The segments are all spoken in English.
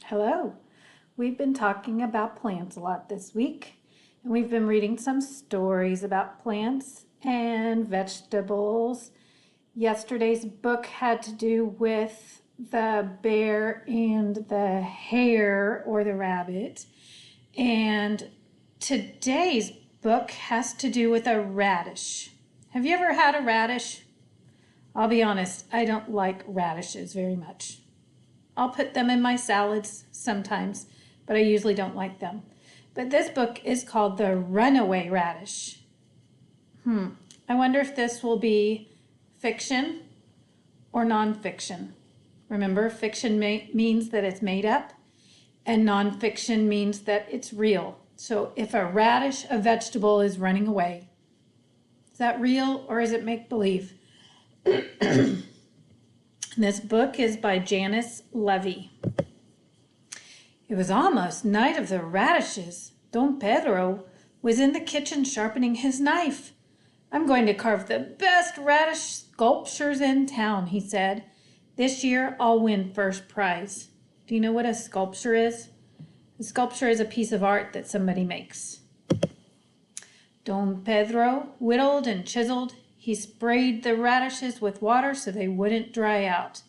Hello. We've been talking about plants a lot this week, and we've been reading some stories about plants and vegetables. Yesterday's book had to do with the bear and the hare or the rabbit, and today's book has to do with a radish. Have you ever had a radish? I'll be honest, I don't like radishes very much. I'll put them in my salads sometimes, but I usually don't like them. But this book is called The Runaway Radish. I wonder if this will be fiction or nonfiction. Remember, fiction means that it's made up, and nonfiction means that it's real. So if a radish, a vegetable, is running away, is that real or is it make-believe? This book is by Janice Levy. It was almost night of the radishes. Don Pedro was in the kitchen sharpening his knife. "I'm going to carve the best radish sculptures in town," he said. "This year I'll win first prize." Do you know what a sculpture is? A sculpture is a piece of art that somebody makes. Don Pedro whittled and chiseled. He sprayed the radishes with water so they wouldn't dry out.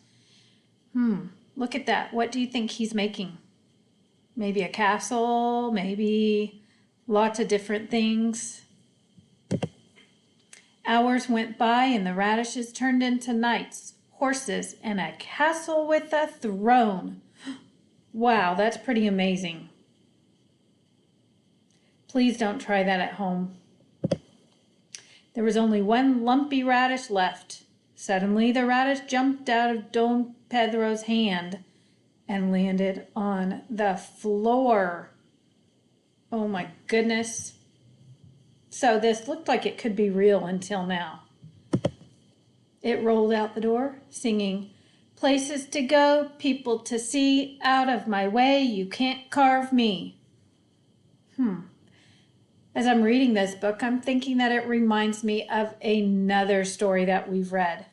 Look at that. What do you think he's making? Maybe a castle, maybe lots of different things. Hours went by and the radishes turned into knights, horses, and a castle with a throne. Wow, that's pretty amazing. Please don't try that at home. There was only one lumpy radish left. Suddenly, the radish jumped out of Don Pedro's hand and landed on the floor. Oh my goodness. So this looked like it could be real until now. It rolled out the door, singing, "Places to go, people to see, out of my way, you can't carve me." As I'm reading this book, I'm thinking that it reminds me of another story that we've read.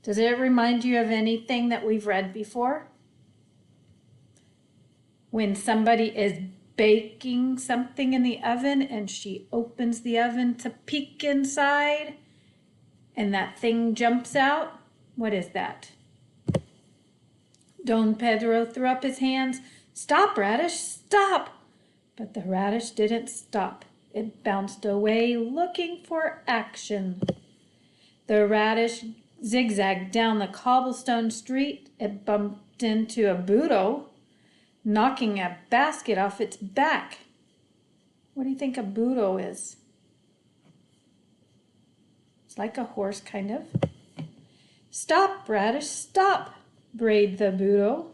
Does it remind you of anything that we've read before? When somebody is baking something in the oven and she opens the oven to peek inside and that thing jumps out, what is that? Don Pedro threw up his hands. "Stop, radish, stop!" But the radish didn't stop. It bounced away, looking for action. The radish zigzagged down the cobblestone street. It bumped into a burro, knocking a basket off its back. What do you think a burro is? It's like a horse, kind of. "Stop, radish, stop!" brayed the burro.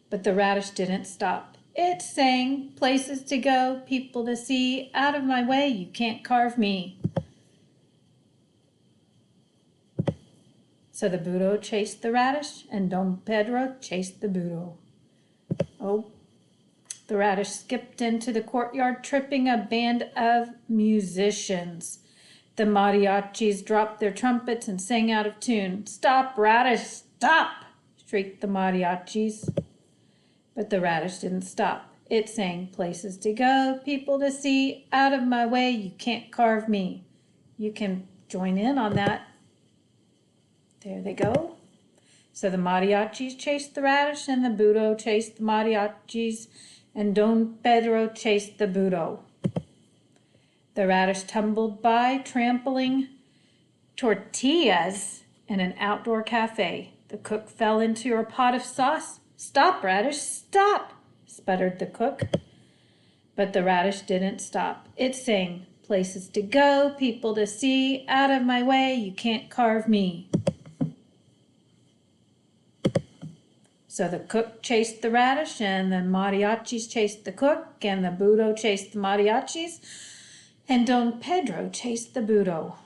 But the radish didn't stop. It sang, "Places to go, people to see, out of my way, you can't carve me." So the burro chased the radish, and Don Pedro chased the burro. Oh, the radish skipped into the courtyard, tripping a band of musicians. The mariachis dropped their trumpets and sang out of tune. "Stop, radish, stop!" shrieked the mariachis. But the radish didn't stop. It sang, "Places to go, people to see, out of my way, you can't carve me." You can join in on that. There they go. So the mariachis chased the radish, and the burro chased the mariachis, and Don Pedro chased the burro. The radish tumbled by, trampling tortillas in an outdoor cafe. The cook fell into her pot of sauce. "Stop, radish, stop!" sputtered the cook. But the radish didn't stop. It sang, "Places to go, people to see, out of my way, you can't carve me." So the cook chased the radish, and the mariachis chased the cook, and the burro chased the mariachis, and Don Pedro chased the burro.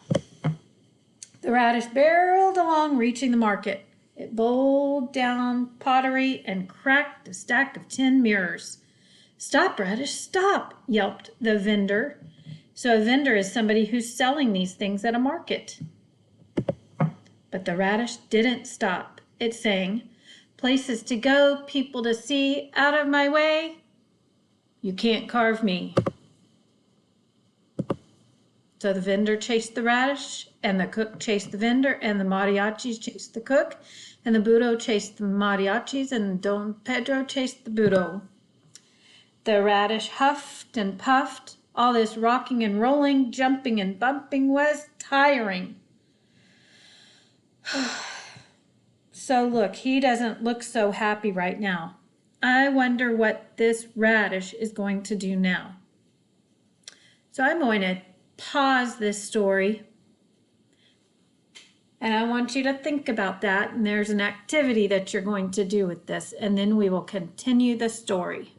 The radish barreled along, reaching the market. It bowled down pottery and cracked a stack of tin mirrors. "Stop, radish, stop!" yelped the vendor. So a vendor is somebody who's selling these things at a market. But the radish didn't stop. It sang, places to go, people to see. Out of my way. You can't carve me. So the vendor chased the radish, and the cook chased the vendor, and the mariachis chased the cook, and the burro chased the mariachis, and Don Pedro chased the burro. The radish huffed and puffed. All this rocking and rolling, jumping and bumping was tiring. So look, he doesn't look so happy right now. I wonder what this radish is going to do now. So I'm going to pause this story, and I want you to think about that, and there's an activity that you're going to do with this, and then we will continue the story.